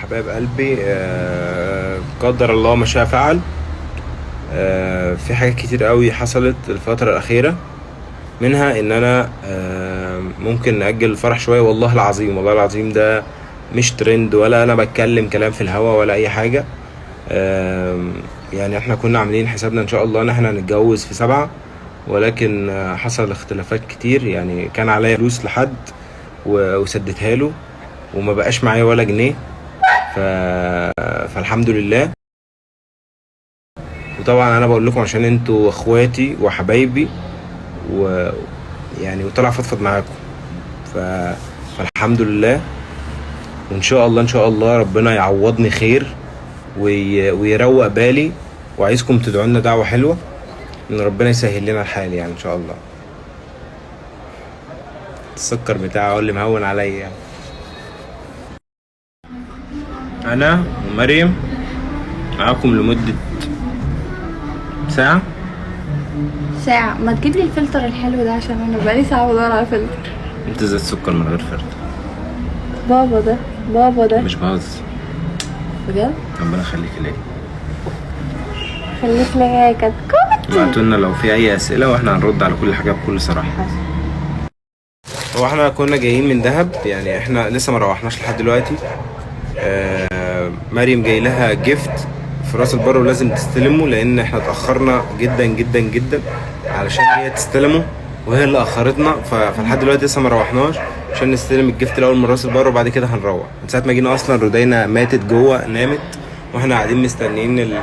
حبايب قلبي، قدر الله ما شاء فعل. في حاجات كتير قوي حصلت الفترة الأخيرة، منها إن أنا ممكن نأجل الفرح شوية. والله العظيم والله العظيم ده مش ترند، ولا أنا بتكلم كلام في الهوا ولا أي حاجة. يعني احنا كنا عاملين حسابنا إن شاء الله إن احنا هنتجوز في 7، ولكن حصل اختلافات كتير. يعني كان عليا فلوس لحد وسدتها له، وما بقاش معايا ولا جنيه. ف... فالحمد لله. وطبعا انا بقول لكم عشان انتوا اخواتي وحبايبي، ويعني وطلع فضفض معاكم. ف... فالحمد لله. وان شاء الله ان شاء الله ربنا يعوضني خير ويروق بالي. وعايزكم تدعوا لنا دعوة حلوة ان ربنا يسهل لنا الحال، يعني ان شاء الله. السكر بتاعه هو اللي مهون عليا يعني. انا ومريم معاكم لمدة ساعة. ساعة؟ ما تجيب لي الفلتر الحلو ده عشان انا بقالي ساعة بدور على فلتر. انت زي السكر من غير فرد. بابا ده مش بهزر بجد. ربنا يخليك ليا. خليك ليا يا كتكوت. بعتوا لنا لو في اي اسئله واحنا هنرد على كل حاجه بكل صراحه. هو احنا كنا جايين من دهب، يعني احنا لسه ما روحناش لحد دلوقتي. مريم جاي لها جيفت في راس البر ولازم تستلمه، لان احنا اتاخرنا جدا جدا جدا علشان هي تستلمه، وهي اللي اخرتنا. فلحد دلوقتي لسه ما روحناش عشان نستلم الجيفت الاول من راس البر، وبعد كده هنروح. من ساعه ما جينا اصلا رودينا ماتت جوه، نامت، واحنا قاعدين مستنيين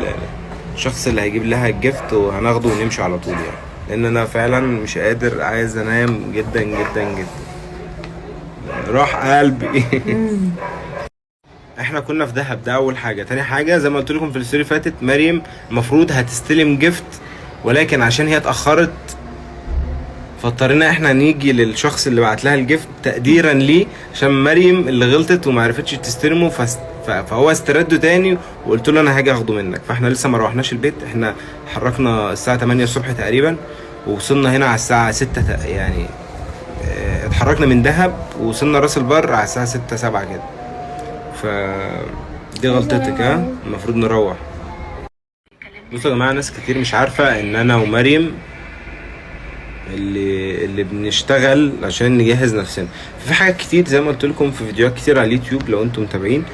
الشخص اللي هيجيب لها الجيفت، وهناخده ونمشي على طول يعني. لان انا فعلا مش قادر، عايز انام جدا جدا جدا. راح قلبي. احنا كنا في دهب، ده اول حاجه. تاني حاجه زي ما قلت لكم في الستوري فاتت، مريم المفروض هتستلم جيفت، ولكن عشان هي اتاخرت فاضطرينا احنا نيجي للشخص اللي بعت لها الجيفت تقديرا ليه، عشان مريم اللي غلطت وما عرفتش تستلمه. فهو استرده تاني، وقلت له انا هاجي اخده منك. فاحنا لسه ما روحناش البيت. احنا اتحركنا الساعه 8 الصبح تقريبا، ووصلنا هنا على الساعه 6 يعني. اتحركنا من دهب ووصلنا راس البر على الساعه 6 7 كده. ف دي غلطتك، ها؟ المفروض نروح. بصوا يا جماعه، ناس كتير مش عارفه ان انا ومريم اللي بنشتغل عشان نجهز نفسنا في حاجات كتير. زي ما قلت لكم في فيديوهات كتير على اليوتيوب لو انتم متابعين،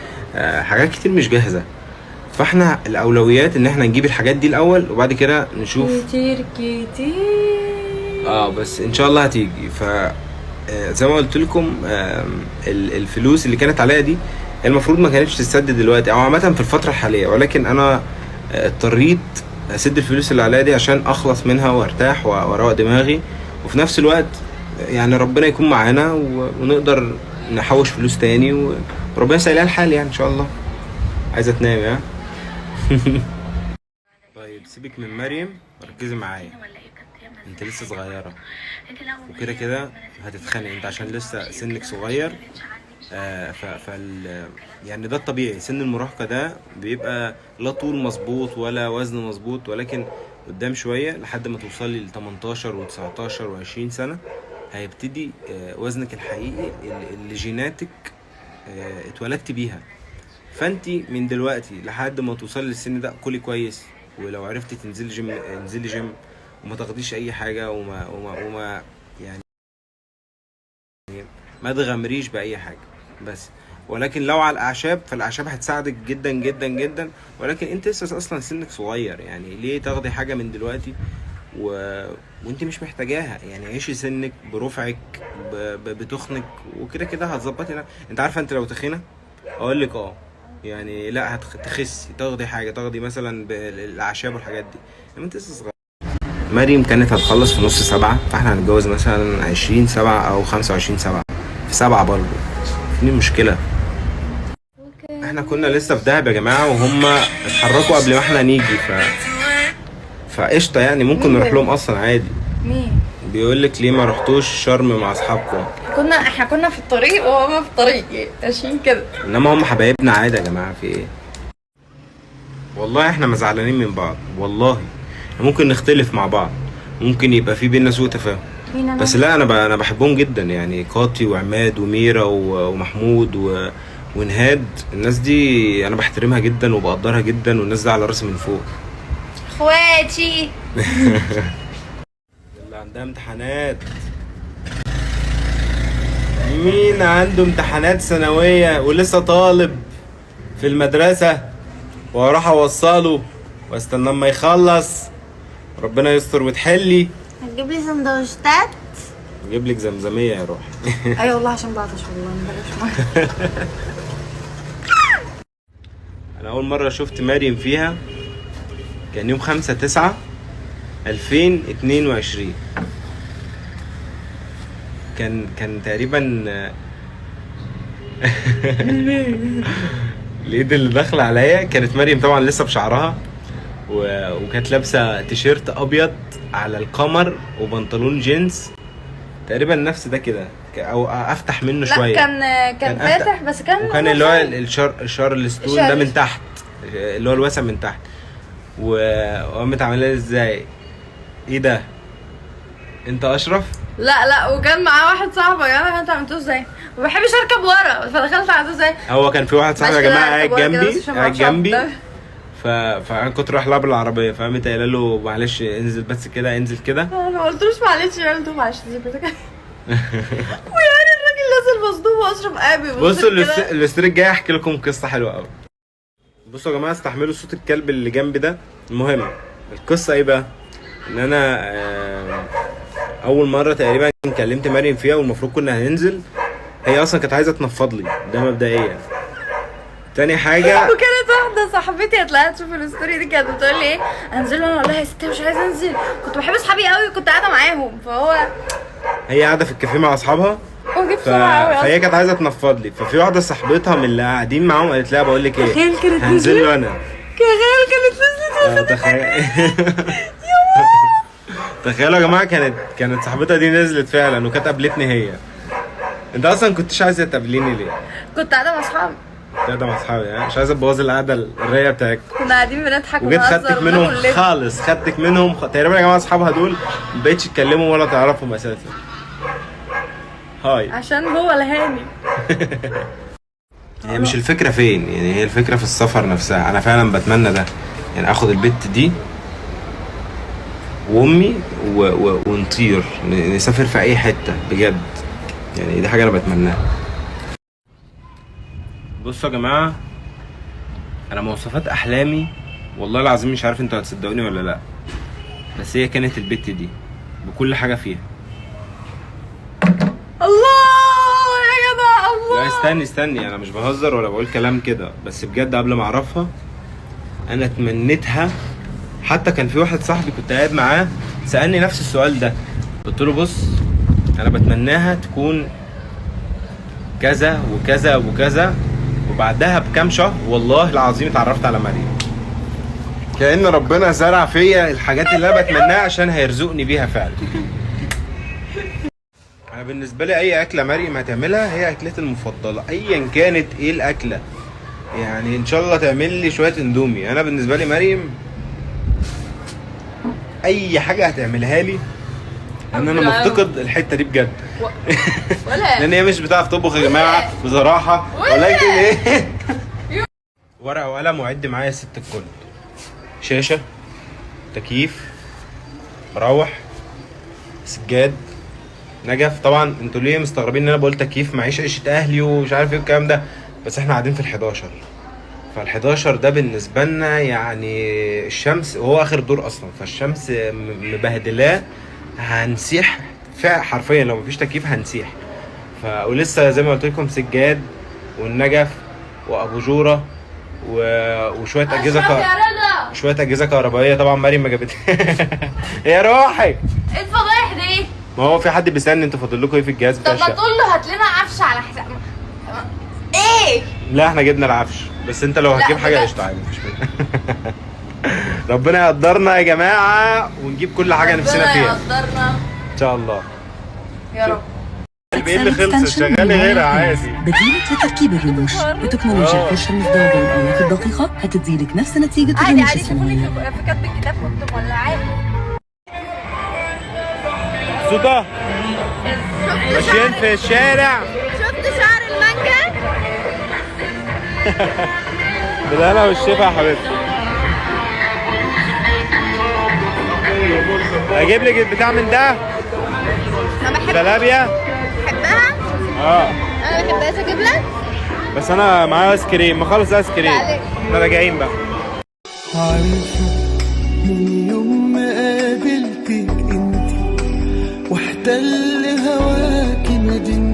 حاجات كتير مش جاهزه. فاحنا الاولويات ان احنا نجيب الحاجات دي الاول، وبعد كده نشوف. كتير بس ان شاء الله هتيجي. زي ما قلت لكم، الفلوس اللي كانت عليا دي المفروض ما كانتش تسدد دلوقتي او عامه في الفتره الحاليه، ولكن انا اضطريت اسد الفلوس اللي عليا دي عشان اخلص منها وارتاح واروق دماغي. وفي نفس الوقت يعني ربنا يكون معانا ونقدر نحوش فلوس تاني، وربنا يسهل لنا الحال يعني ان شاء الله. عايزه تنام يا؟ طيب سيبك من مريم، ركزي معايا. انت لسه صغيره، وكده كده هتتخانق انت عشان لسه سنك صغير. يعني ده الطبيعي. سن المراهقة ده بيبقى لا طول مظبوط ولا وزن مظبوط، ولكن قدام شوية لحد ما توصلي ل 18 و19 و20 سنة هيبتدي وزنك الحقيقي اللي جيناتك اتولدت بيها. فانتي من دلوقتي لحد ما توصلي للسن ده كلي كويس، ولو عرفتي تنزلي جيم انزلي جيم، وما تاخديش اي حاجة، وما يعني ما تغامريش بأي حاجة بس. ولكن لو على الأعشاب فالأعشاب هتساعدك جدا جدا جدا، ولكن انت لسه أصلا سنك صغير. يعني ليه تاخدي حاجة من دلوقتي وانت مش محتاجاها؟ يعني عيشي سنك برفعك بتخنك، وكده كده هتظبطي. انت عارفة انت لو تخينة اقول لك يعني لا هتخسي، تاخدي حاجة، تاخدي مثلا بالأعشاب والحاجات دي. لما انت لسه صغير. مريم كانت هتخلص في نص 7، فاحنا هنتجوز مثلا 20/7 او 25/7 في 7 برضه. في مشكلة. احنا كنا لسه في دهب يا جماعة، وهم اتحركوا قبل ما احنا نيجي. فقشطة يعني، ممكن نروح لهم اصلا عادي. مين بيقول لك ليه ما رحتوش شرم مع اصحابكم؟ احنا كنا في الطريق وهما في الطريق ماشيين كده. انما هم حبايبنا عادي يا جماعة، في ايه؟ والله احنا ما زعلانين من بعض، والله ممكن نختلف مع بعض، ممكن يبقى في بينا سوء تفاهم، بس لا انا بحبهم جدا. يعني قاطي وعماد وميرا ومحمود ونهاد. الناس دي انا بحترمها جدا وبقدرها جدا، والناس دي على راسي من فوق. اخواتي اللي عندها امتحانات، مين عنده امتحانات ثانوية ولسه طالب في المدرسة واروح اوصله واستنى اما يخلص ربنا يستر وتحلي؟ هتجيب لي سندوتشات؟ اجيب لك زمزمية يا روح. ايوه والله عشان بعطش والله بلاش. انا اول مرة شفت مريم فيها كان يوم 5/9/2022. كان تقريبا الايد اللي داخله عليا كانت مريم طبعا لسه بشعرها وكانت لابسه تيشيرت ابيض على القمر وبنطلون جينز تقريبا نفس ده كده او افتح منه شويه. لا كان فاتح بس كان وكان اللي هو الشار الستون ده من تحت، اللي هو الواسع من تحت. وقامت عاملاه ازاي؟ ايه ده؟ انت اشرف؟ لا وكان معاه واحد صاحبه. يا جماعه انتوا عملتوه ازاي؟ ما بحبش اركب ورا فدخلت عملتوه ازاي؟ هو كان في واحد صاحبي يا جماعه قاعد جنبي ده. فانا كنت رايح العب بالعربيه، فقامت قايله له معلش انزل بس كده، انزل كده. انا ما قلتلوش معلش، انا قلت له معلش كده. ويعني الراجل نازل مصدوم واشرف قابي. بصوا الاستريك الجاي احكي لكم قصه حلوه قوي. بصوا يا جماعه استحملوا صوت الكلب اللي جنبي ده. المهم القصه ايه بقى؟ ان انا اول مره تقريبا كلمت مريم فيها والمفروض كنا هننزل. هي اصلا كانت عايزه تنفض لي ده مبدئيا. تاني حاجه وكانت واحده صاحبتي هتلاقيها تشوف الستوري دي كانت بتقول لي ايه انزل، وانا اقول لها يا ستي مش عايزه انزل. كنت بحب اصحابي قوي وكنت قاعده معاهم، فهو هي قاعده في الكافيه مع اصحابها فهي كانت عايزه تنفض لي. ففي واحده صاحبتها من اللي قاعدين معاهم قالت لها بقول لك ايه، تخيل كانت هنزل له انا. تخيل كانت نزلت تخيل. تخيلوا يا جماعه كانت صاحبتها دي نزلت فعلا وكانت قابلتني هي. انت اصلا كنتش عايزه تقابليني ليه؟ كنت قاعده مع اصحابي. قاعده مع اصحابي يعني مش عايزه تبوظي القعده الرايقه بتاعتكم. كنا قاعدين بنضحك وجيت ونهزر خدتك منهم وناكل خالص، خدتك منهم تقريبا يا جماعه اصحابها دول ما بقتش تكلموا ولا تعرفهم اساسا. هاي عشان هو الهاني. هي مش الفكره فين، يعني هي الفكره في السفر نفسها. انا فعلا بتمنى ده، يعني اخد البت دي وامي ونطير نسافر في اي حته بجد، يعني دي حاجه انا بتمناها. بصوا يا جماعه انا مواصفات احلامي والله العظيم مش عارف انتوا هتصدقوني ولا لا، بس هي كانت البت دي بكل حاجه فيها. الله يا جماعه الله. لا استني انا مش بهزر ولا بقول كلام كده، بس بجد قبل ما اعرفها انا تمنيتها. حتى كان في واحد صاحبي كنت قاعد معاه سألني نفس السؤال ده، قلت له بص انا بتمناها تكون كذا وكذا وكذا. وبعدها بكام شهر والله العظيم اتعرفت على مريم. كأن ربنا زرع فيا الحاجات اللي انا بتمناها عشان هيرزقني بيها فعلا. انا بالنسبه لي اي اكله مريم هتعملها هي اكلتي المفضله ايا كانت ايه الاكله. يعني ان شاء الله تعمل لي شويه اندومي، انا بالنسبه لي مريم اي حاجه هتعملها لي ان انا مفتقد الحته دي بجد. ولا لان هي مش بتعرف تطبخ يا جماعه بصراحه، ولكن ايه ورقه وقلم وعد معايا ست الكل. شاشه، تكييف، مروح، سجاد، نجف. طبعا انتوا ليه مستغربين ان انا بقول تكييف؟ معيش عيشه اهلي ومش عارف ايه الكلام ده، بس احنا قاعدين في ال11 فال11 ده بالنسبه لنا يعني الشمس، وهو اخر دور اصلا فالشمس مبهدلاه هنسيح حرفيا لو مفيش تكييف هنسيح. ولسه زي ما قلت لكم سجاد والنجف وابوجوره وشويه شويه اجهزه كهربائيه. طبعا مريم ما جابت. يا روحي ايه الفضايح دي؟ ما هو في حد بيسالني انتوا فاضل لكم ايه في الجهاز بتاع الشقه؟ طب ما تقول له هات لنا عفش على حساب ايه؟ لا احنا جبنا العفش، بس انت لو هتجيب حاجه قشطه عادي مفيش مشكله. ربنا يقدرنا يا جماعه ونجيب كل حاجه نفسنا فيها يقدرنا ان شاء الله يا رب. ايه اللي خلص شغالي غيرها عادي. بديلة لتركيب الرموش بتكنولوجيا الفرشة المزدوجة والآلة في الدقيقة هتديلك نفس نتيجة الرموش عادي شوفوني السنوية. في كتب الكتاب كنت مولعاه. سودا ماشيين في الشارع. شفت شعر المانجا؟ بالهنا والشفا يا حبيبتي. اجيب لك البتاع من ده؟ انا بحب زلابيا. بحبها. انا ما بحبهاش، اجيب لك؟ بس انا معايا ايس كريم، ما خلص ايس كريم احنا راجعين بقى. عارفة من يوم ما قابلتك انتي واحتل هواكي مدينتي